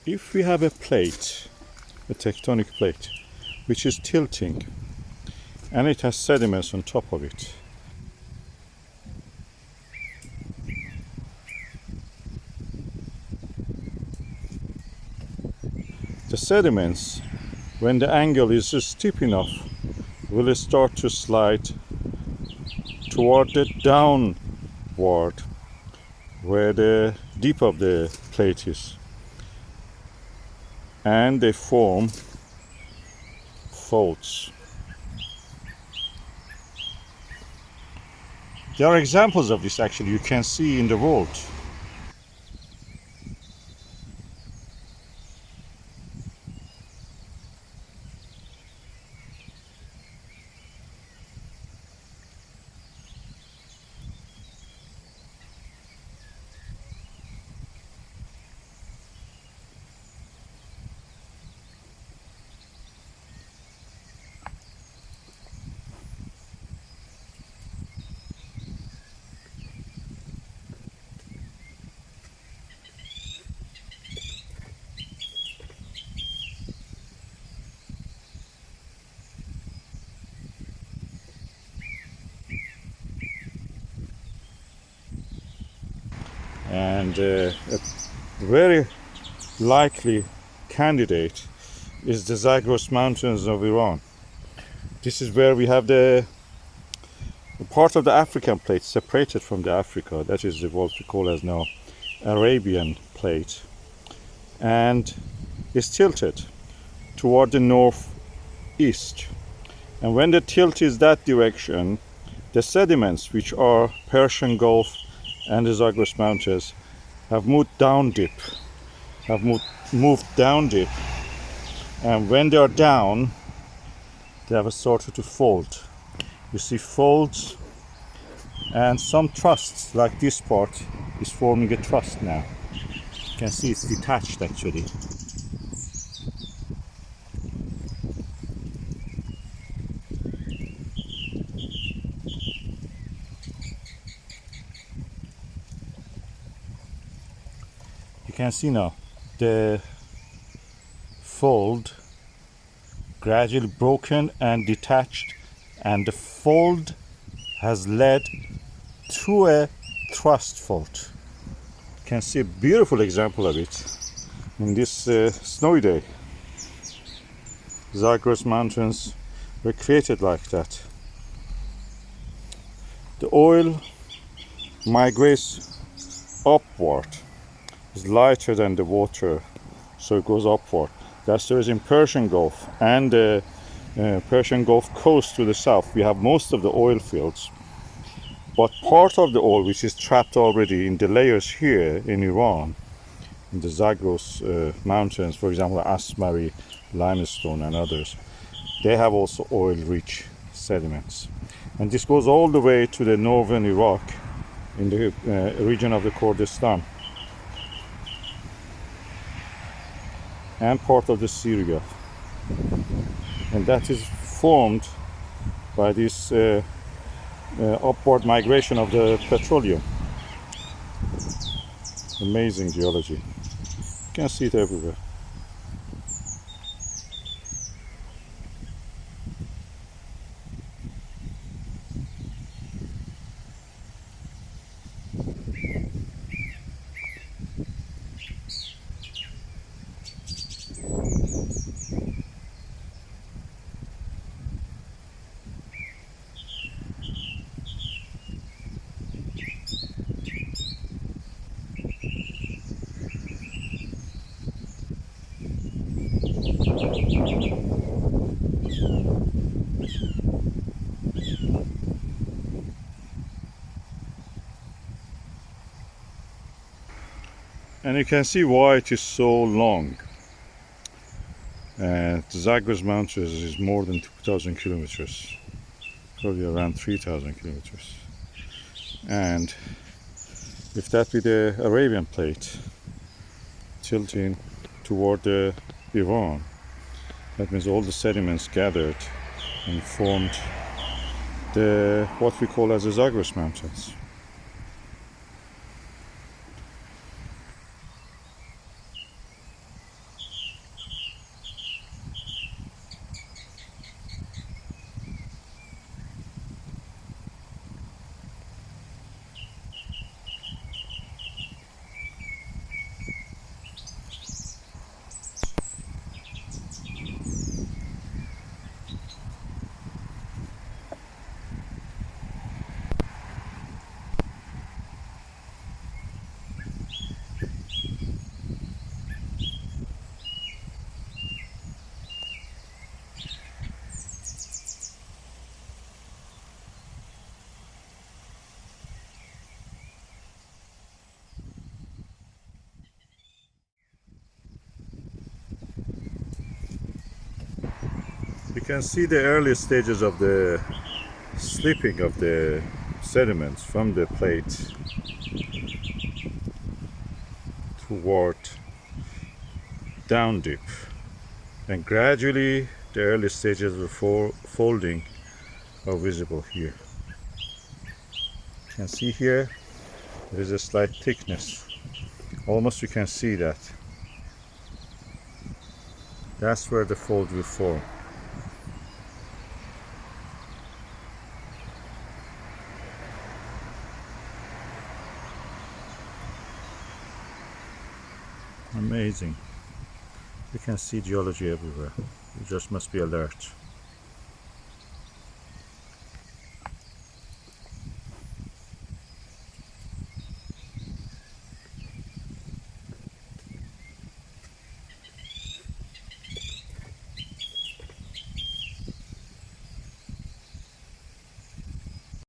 If we have a plate, a tectonic plate, which is tilting, and it has sediments on top of it, the sediments, when the angle is steep enough, will start to slide toward the downward where the deep of the plate is, and they form faults. There are examples of this actually you can see in the world. And a very likely candidate is the Zagros mountains of Iran. This is where we have the part of the African plate separated from the Africa. That is what we call as now Arabian plate, and is tilted toward the northeast. And when the tilt is that direction, the sediments, which are Persian Gulf and the Zagros mountains, have moved down dip, and when they are down, they have started to fold. You see folds and some trusts, like this part is forming a trust now. You can see it's detached actually. You can see now the fold gradually broken and detached, and the fold has led to a thrust fault. You can see a beautiful example of it in this snowy day. Zagros mountains were created like that. The oil migrates upward. Is lighter than the water, so it goes upward. That's the reason in Persian Gulf and the Persian Gulf coast to the south we have most of the oil fields, but part of the oil which is trapped already in the layers here in Iran, in the Zagros mountains, for example Asmari limestone and others, they have also oil rich sediments, and this goes all the way to the northern Iraq in the region of the Kurdistan and part of the Syria, and that is formed by this upward migration of the petroleum. Amazing geology. You can see it everywhere. And you can see why it is so long. The Zagros Mountains is more than 2,000 kilometers, probably around 3,000 kilometers. And if that be the Arabian plate tilting toward Iran, that means all the sediments gathered and formed what we call as the Zagros Mountains. can see the early stages of the slipping of the sediments from the plate toward down dip, and gradually the early stages of folding are visible here. You can see here there is a slight thickness, almost you can see that. That's where the fold will form. Amazing. You can see geology everywhere. You just must be alert.